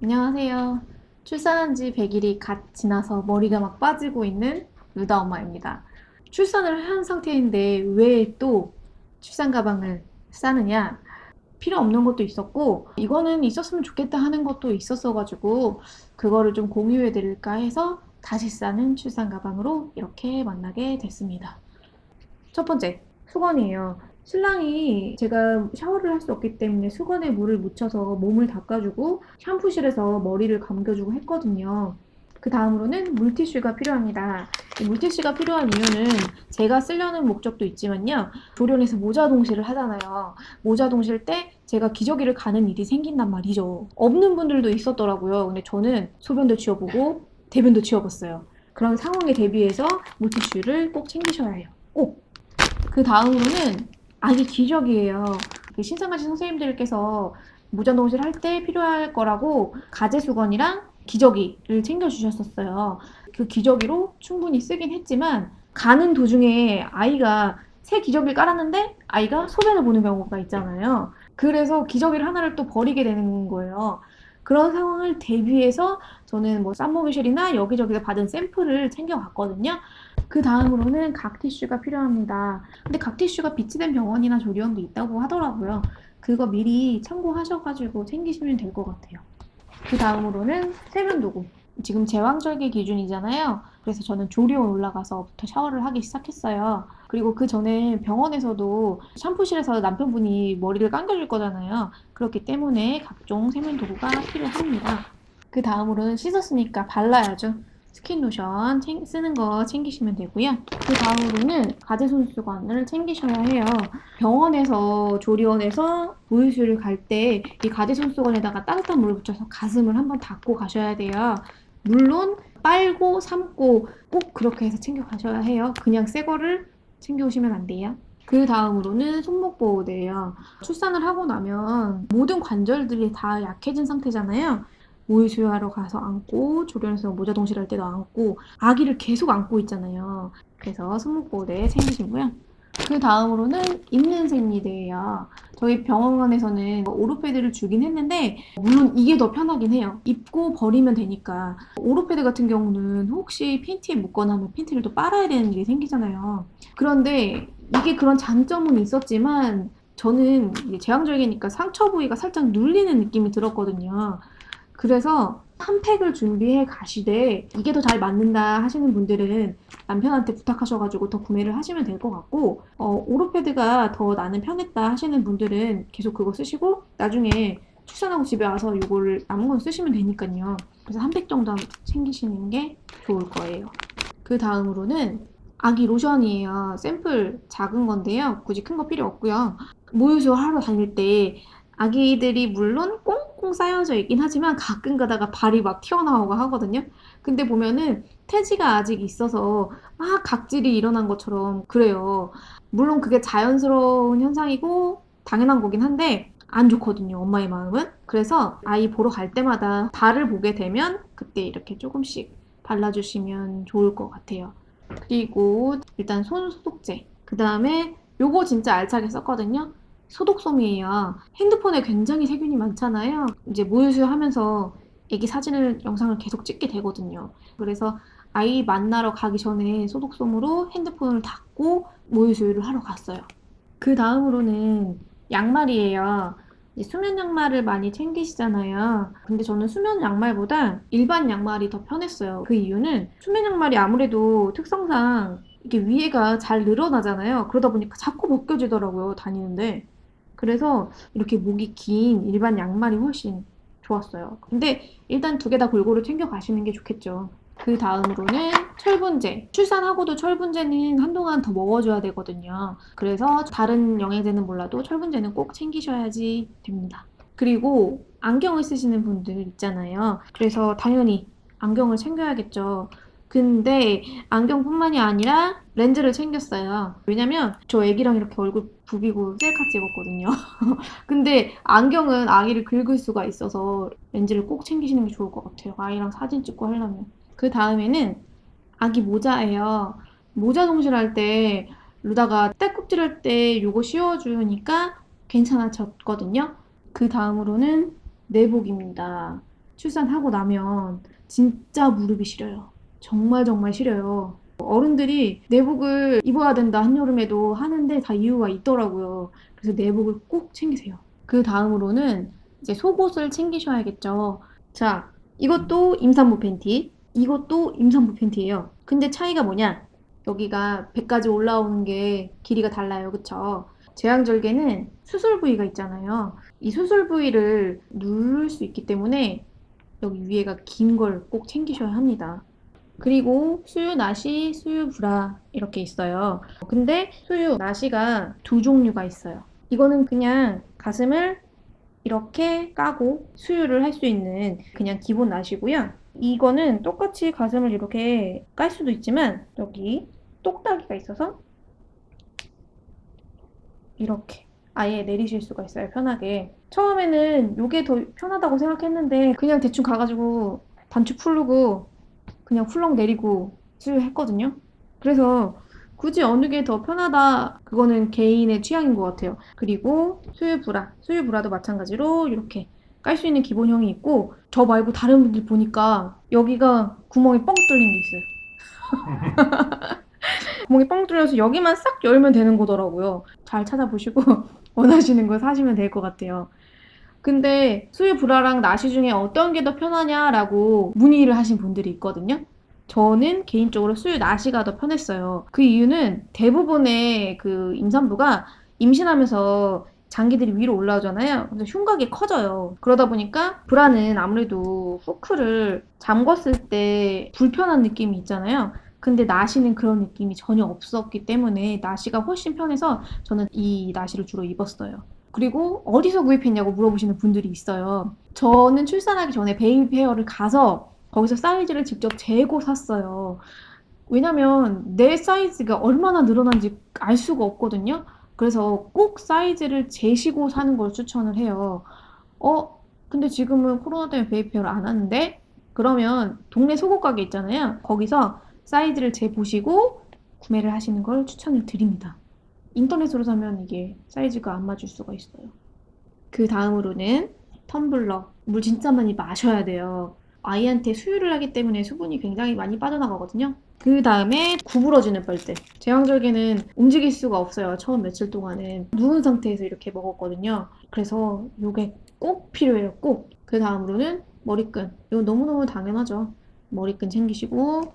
안녕하세요. 출산한 지 100일이 갓 지나서 머리가 막 빠지고 있는 루다 엄마입니다. 출산을 한 상태인데 왜 또 출산 가방을 싸느냐? 필요 없는 것도 있었고, 이거는 있었으면 좋겠다 하는 것도 있었어가지고, 그거를 좀 공유해 드릴까 해서 다시 싸는 출산 가방으로 이렇게 만나게 됐습니다. 첫 번째, 수건이에요. 신랑이 제가 샤워를 할 수 없기 때문에 수건에 물을 묻혀서 몸을 닦아주고 샴푸실에서 머리를 감겨주고 했거든요. 그 다음으로는 물티슈가 필요합니다. 이 물티슈가 필요한 이유는 제가 쓰려는 목적도 있지만요. 조련에서 모자 동실을 하잖아요. 모자 동실 때 제가 기저귀를 가는 일이 생긴단 말이죠. 없는 분들도 있었더라고요. 근데 저는 소변도 치워보고 대변도 치워봤어요. 그런 상황에 대비해서 물티슈를 꼭 챙기셔야 해요. 꼭! 그 다음으로는 아기 기저귀예요. 그 신생아실 선생님들께서 무전동실 할 때 필요할 거라고 가제수건이랑 기저귀를 챙겨주셨었어요. 그 기저귀로 충분히 쓰긴 했지만 가는 도중에 아이가 새 기저귀를 깔았는데 아이가 소변을 보는 경우가 있잖아요. 그래서 기저귀를 하나를 또 버리게 되는 거예요. 그런 상황을 대비해서 저는 뭐 쌈모기실이나 여기저기서 받은 샘플을 챙겨갔거든요. 그 다음으로는 각 티슈가 필요합니다. 근데 각 티슈가 비치된 병원이나 조리원도 있다고 하더라고요. 그거 미리 참고하셔가지고 챙기시면 될 것 같아요. 그 다음으로는 세면도구. 지금 제왕절개 기준이잖아요. 그래서 저는 조리원 올라가서부터 샤워를 하기 시작했어요. 그리고 그 전에 병원에서도 샴푸실에서 남편분이 머리를 감겨줄 거잖아요. 그렇기 때문에 각종 세면도구가 필요합니다. 그 다음으로는 씻었으니까 발라야죠. 스킨 로션 쓰는 거 챙기시면 되고요. 그 다음으로는 가제손수건을 챙기셔야 해요. 병원에서 조리원에서 보유실을 갈 때 이 가제손수건에다가 따뜻한 물을 붙여서 가슴을 한번 닦고 가셔야 돼요. 물론 빨고 삶고 꼭 그렇게 해서 챙겨 가셔야 해요. 그냥 새 거를 챙겨오시면 안 돼요. 그 다음으로는 손목 보호대예요. 출산을 하고 나면 모든 관절들이 다 약해진 상태잖아요. 모유 수유하러 가서 안고 조련에서 모자 동실할 때도 안고 아기를 계속 안고 있잖아요. 그래서 손목 보호대 챙기시고요. 그 다음으로는 입는 생리대예요. 저희 병원에서는 오로패드를 주긴 했는데 물론 이게 더 편하긴 해요. 입고 버리면 되니까. 오로패드 같은 경우는 혹시 팬티에 묻거나 하면 팬티를 또 빨아야 되는 일이 생기잖아요. 그런데 이게 그런 장점은 있었지만 저는 이게 제왕절개니까 상처 부위가 살짝 눌리는 느낌이 들었거든요. 그래서 한 팩을 준비해 가시되 이게 더 잘 맞는다 하시는 분들은 남편한테 부탁하셔가지고 더 구매를 하시면 될 것 같고 오로패드가 더 나는 편했다 하시는 분들은 계속 그거 쓰시고 나중에 출산하고 집에 와서 이거를 남은 건 쓰시면 되니까요. 그래서 한 팩 정도 챙기시는 게 좋을 거예요. 그 다음으로는 아기 로션이에요. 샘플 작은 건데요. 굳이 큰 거 필요 없고요. 모유수유 하러 다닐 때 아기들이 물론 꽁꽁 쌓여져 있긴 하지만 가끔 가다가 발이 막 튀어나오고 하거든요. 근데 보면은 태지가 아직 있어서 막 각질이 일어난 것처럼 그래요. 물론 그게 자연스러운 현상이고 당연한 거긴 한데 안 좋거든요, 엄마의 마음은. 그래서 아이 보러 갈 때마다 발을 보게 되면 그때 이렇게 조금씩 발라주시면 좋을 것 같아요. 그리고 일단 손 소독제. 그 다음에 요거 진짜 알차게 썼거든요. 소독솜이에요. 핸드폰에 굉장히 세균이 많잖아요. 이제 모유수유 하면서 애기 사진을, 영상을 계속 찍게 되거든요. 그래서 아이 만나러 가기 전에 소독솜으로 핸드폰을 닦고 모유수유를 하러 갔어요. 그 다음으로는 양말이에요. 이제 수면 양말을 많이 챙기시잖아요. 근데 저는 수면 양말보다 일반 양말이 더 편했어요. 그 이유는 수면 양말이 아무래도 특성상 이게 위에가 잘 늘어나잖아요. 그러다 보니까 자꾸 벗겨지더라고요, 다니는데. 그래서 이렇게 목이 긴 일반 양말이 훨씬 좋았어요. 근데 일단 두 개 다 골고루 챙겨 가시는 게 좋겠죠. 그 다음으로는 철분제. 출산하고도 철분제는 한동안 더 먹어줘야 되거든요. 그래서 다른 영양제는 몰라도 철분제는 꼭 챙기셔야지 됩니다. 그리고 안경을 쓰시는 분들 있잖아요. 그래서 당연히 안경을 챙겨야겠죠. 근데 안경뿐만이 아니라 렌즈를 챙겼어요. 왜냐면 저 애기랑 이렇게 얼굴 부비고 셀카 찍었거든요. 근데 안경은 아기를 긁을 수가 있어서 렌즈를 꼭 챙기시는 게 좋을 것 같아요. 아이랑 사진 찍고 하려면. 그 다음에는 아기 모자예요. 모자 동실할 때 루다가 딸꾹질할 때 요거 씌워주니까 괜찮아졌거든요. 그 다음으로는 내복입니다. 출산하고 나면 진짜 무릎이 시려요. 정말 정말 시려요. 어른들이 내복을 입어야 된다 한여름에도 하는데 다 이유가 있더라고요. 그래서 내복을 꼭 챙기세요. 그 다음으로는 이제 속옷을 챙기셔야겠죠. 자, 이것도 임산부 팬티, 이것도 임산부 팬티예요. 근데 차이가 뭐냐? 여기가 배까지 올라오는 게 길이가 달라요. 그쵸? 제왕절개는 수술 부위가 있잖아요. 이 수술 부위를 누를 수 있기 때문에 여기 위에가 긴 걸 꼭 챙기셔야 합니다. 그리고 수유 나시, 수유 브라 이렇게 있어요. 근데 수유 나시가 두 종류가 있어요. 이거는 그냥 가슴을 이렇게 까고 수유를 할 수 있는 그냥 기본 나시고요. 이거는 똑같이 가슴을 이렇게 깔 수도 있지만 여기 똑딱이가 있어서 이렇게 아예 내리실 수가 있어요. 편하게. 처음에는 이게 더 편하다고 생각했는데 그냥 대충 가가지고 단추 풀르고 그냥 훌렁 내리고 수유했거든요. 그래서 굳이 어느 게 더 편하다 그거는 개인의 취향인 것 같아요. 그리고 수유 브라, 수유 브라도 마찬가지로 이렇게 깔 수 있는 기본형이 있고 저 말고 다른 분들 보니까 여기가 구멍이 뻥 뚫린 게 있어요. 구멍이 뻥 뚫려서 여기만 싹 열면 되는 거더라고요. 잘 찾아보시고 원하시는 거 사시면 될 것 같아요. 근데 수유 브라랑 나시 중에 어떤 게 더 편하냐라고 문의를 하신 분들이 있거든요. 저는 개인적으로 수유 나시가 더 편했어요. 그 이유는 대부분의 그 임산부가 임신하면서 장기들이 위로 올라오잖아요. 그래서 흉곽이 커져요. 그러다 보니까 브라는 아무래도 후크를 잠궜을 때 불편한 느낌이 있잖아요. 근데 나시는 그런 느낌이 전혀 없었기 때문에 나시가 훨씬 편해서 저는 이 나시를 주로 입었어요. 그리고 어디서 구입했냐고 물어보시는 분들이 있어요. 저는 출산하기 전에 베이비 페어를 가서 거기서 사이즈를 직접 재고 샀어요. 왜냐면 내 사이즈가 얼마나 늘어난지 알 수가 없거든요. 그래서 꼭 사이즈를 재시고 사는 걸 추천을 해요. 근데 지금은 코로나 때문에 베이비 페어를 안 하는데 그러면 동네 속옷 가게 있잖아요. 거기서 사이즈를 재보시고 구매를 하시는 걸 추천을 드립니다. 인터넷으로 사면 이게 사이즈가 안 맞을 수가 있어요. 그 다음으로는 텀블러. 물 진짜 많이 마셔야 돼요. 아이한테 수유를 하기 때문에 수분이 굉장히 많이 빠져나가거든요. 그 다음에 구부러지는 빨대. 제왕절개는 움직일 수가 없어요. 처음 며칠 동안은. 누운 상태에서 이렇게 먹었거든요. 그래서 이게 꼭 필요해요. 꼭. 그 다음으로는 머리끈. 이거 너무너무 당연하죠. 머리끈 챙기시고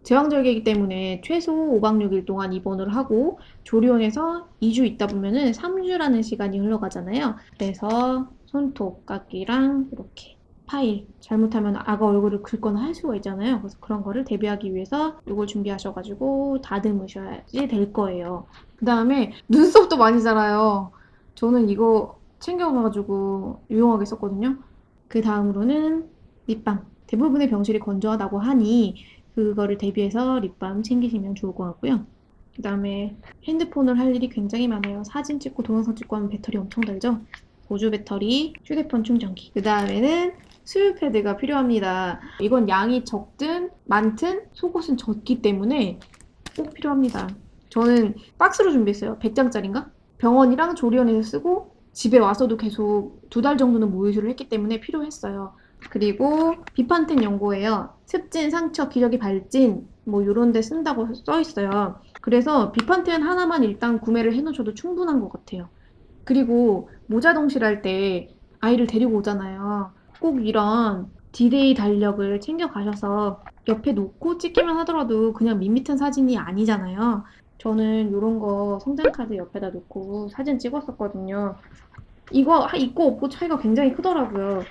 제왕절개이기 때문에 최소 5박 6일 동안 입원을 하고 조리원에서 2주 있다 보면은 3주라는 시간이 흘러가잖아요. 그래서 손톱 깎기랑 이렇게 파일 잘못하면 아가 얼굴을 긁거나 할 수가 있잖아요. 그래서 그런 거를 대비하기 위해서 이걸 준비하셔가지고 다듬으셔야지 될 거예요. 그 다음에 눈썹도 많이 자라요. 저는 이거 챙겨가가지고 유용하게 썼거든요. 그 다음으로는 립밤. 대부분의 병실이 건조하다고 하니 그거를 대비해서 립밤 챙기시면 좋을 것 같고요. 그 다음에 핸드폰을 할 일이 굉장히 많아요. 사진 찍고 동영상 찍고 하면 배터리 엄청 달죠? 보조 배터리, 휴대폰 충전기. 그 다음에는 수유 패드가 필요합니다. 이건 양이 적든 많든 속옷은 적기 때문에 꼭 필요합니다. 저는 박스로 준비했어요. 100장짜리인가? 병원이랑 조리원에서 쓰고 집에 와서도 계속 2달 정도는 모유수를 했기 때문에 필요했어요. 그리고 비판템 연고예요. 습진, 상처, 기저귀 발진 뭐 이런 데 쓴다고 써 있어요. 그래서 비판템 하나만 일단 구매를 해놓으셔도 충분한 것 같아요. 그리고 모자 동실할 때 아이를 데리고 오잖아요. 꼭 이런 디데이 달력을 챙겨 가셔서 옆에 놓고 찍기만 하더라도 그냥 밋밋한 사진이 아니잖아요. 저는 이런 거 성장카드 옆에다 놓고 사진 찍었었거든요. 이거 있고 없고 차이가 굉장히 크더라고요.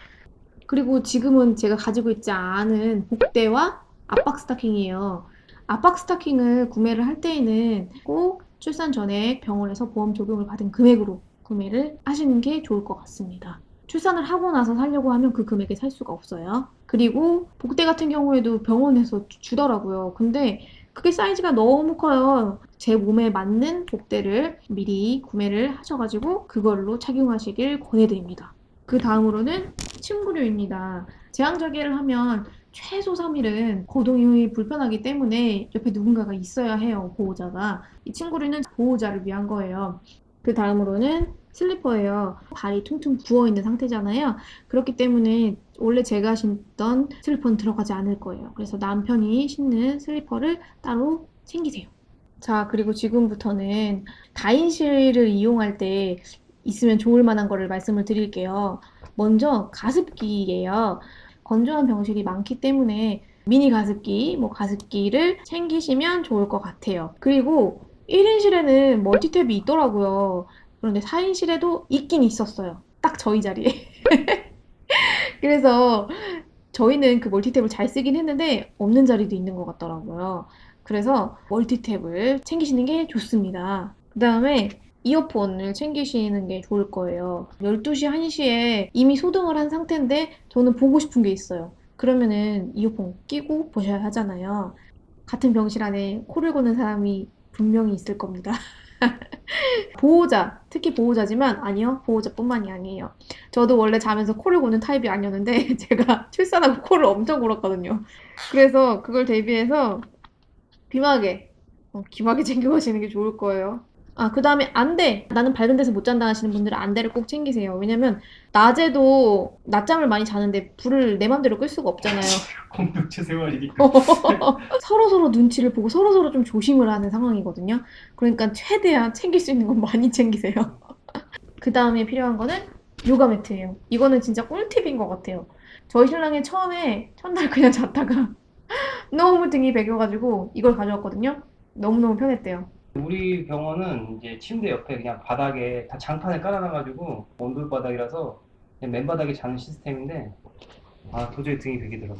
그리고 지금은 제가 가지고 있지 않은 복대와 압박 스타킹이에요. 압박 스타킹을 구매를 할 때에는 꼭 출산 전에 병원에서 보험 적용을 받은 금액으로 구매를 하시는 게 좋을 것 같습니다. 출산을 하고 나서 사려고 하면 그 금액에 살 수가 없어요. 그리고 복대 같은 경우에도 병원에서 주더라고요. 근데 그게 사이즈가 너무 커요. 제 몸에 맞는 복대를 미리 구매를 하셔가지고 그걸로 착용하시길 권해드립니다. 그 다음으로는 침구류입니다. 제왕절개를 하면 최소 3일은 거동이 불편하기 때문에 옆에 누군가가 있어야 해요, 보호자가. 이 침구류는 보호자를 위한 거예요. 그 다음으로는 슬리퍼예요. 발이 퉁퉁 부어있는 상태잖아요. 그렇기 때문에 원래 제가 신던 슬리퍼는 들어가지 않을 거예요. 그래서 남편이 신는 슬리퍼를 따로 챙기세요. 자, 그리고 지금부터는 다인실을 이용할 때 있으면 좋을 만한 거를 말씀을 드릴게요. 먼저 가습기예요. 건조한 병실이 많기 때문에 미니 가습기, 뭐 가습기를 챙기시면 좋을 것 같아요. 그리고 1인실에는 멀티탭이 있더라고요. 그런데 4인실에도 있긴 있었어요. 딱 저희 자리에. 그래서 저희는 그 멀티탭을 잘 쓰긴 했는데 없는 자리도 있는 것 같더라고요. 그래서 멀티탭을 챙기시는 게 좋습니다. 그 다음에 이어폰을 챙기시는 게 좋을 거예요. 12시, 1시에 이미 소등을 한 상태인데 저는 보고 싶은 게 있어요. 그러면은 이어폰 끼고 보셔야 하잖아요. 같은 병실 안에 코를 고는 사람이 분명히 있을 겁니다. 보호자, 특히 보호자지만 아니요, 보호자뿐만이 아니에요. 저도 원래 자면서 코를 고는 타입이 아니었는데 제가 출산하고 코를 엄청 골았거든요. 그래서 그걸 대비해서 귀마개, 귀마개 챙겨가시는 게 좋을 거예요. 아, 그 다음에 안대. 나는 밝은 데서 못 잔다 하시는 분들은 안대를 꼭 챙기세요. 왜냐면 낮에도 낮잠을 많이 자는데 불을 내 맘대로 끌 수가 없잖아요. 공동체 생활이니까. 서로서로 눈치를 보고 서로서로 좀 조심을 하는 상황이거든요. 그러니까 최대한 챙길 수 있는 건 많이 챙기세요. 그 다음에 필요한 거는 요가 매트예요. 이거는 진짜 꿀팁인 것 같아요. 저희 신랑이 처음에 첫날 그냥 잤다가 너무 등이 베겨가지고 이걸 가져왔거든요. 너무너무 편했대요. 우리 병원은 이제 침대 옆에 그냥 바닥에 다 장판을 깔아놔가지고 온돌 바닥이라서 그냥 맨바닥에 자는 시스템인데 아 도저히 등이 베기더라고.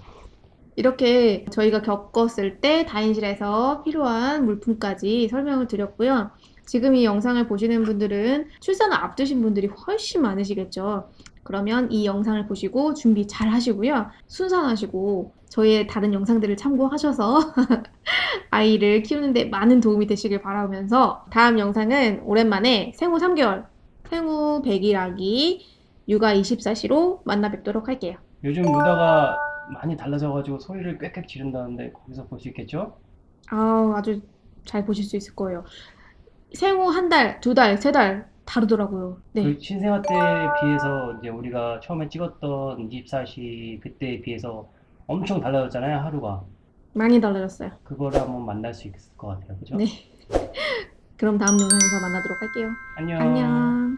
이렇게 저희가 겪었을 때 다인실에서 필요한 물품까지 설명을 드렸고요. 지금 이 영상을 보시는 분들은 출산을 앞두신 분들이 훨씬 많으시겠죠. 그러면 이 영상을 보시고 준비 잘 하시고요. 순산하시고 저희의 다른 영상들을 참고하셔서 아이를 키우는데 많은 도움이 되시길 바라면서 다음 영상은 오랜만에 생후 3개월, 생후 100일 아기 육아 24시로 만나 뵙도록 할게요. 요즘 루다가 많이 달라져가지고 소리를 꽥꽥 지른다는데 거기서 볼 수 있겠죠? 아주 잘 보실 수 있을 거예요. 생후 한 달, 두 달, 세 달 다르더라고요. 그 네, 신생아 때에 비해서 이제 우리가 처음에 찍었던 24시 그때에 비해서 엄청 달라졌잖아요, 하루가. 많이 달라졌어요. 그거를 한번 만날 수 있을 것 같아요, 그죠? 네, 그럼 다음 영상에서 만나도록 할게요. 안녕. 안녕.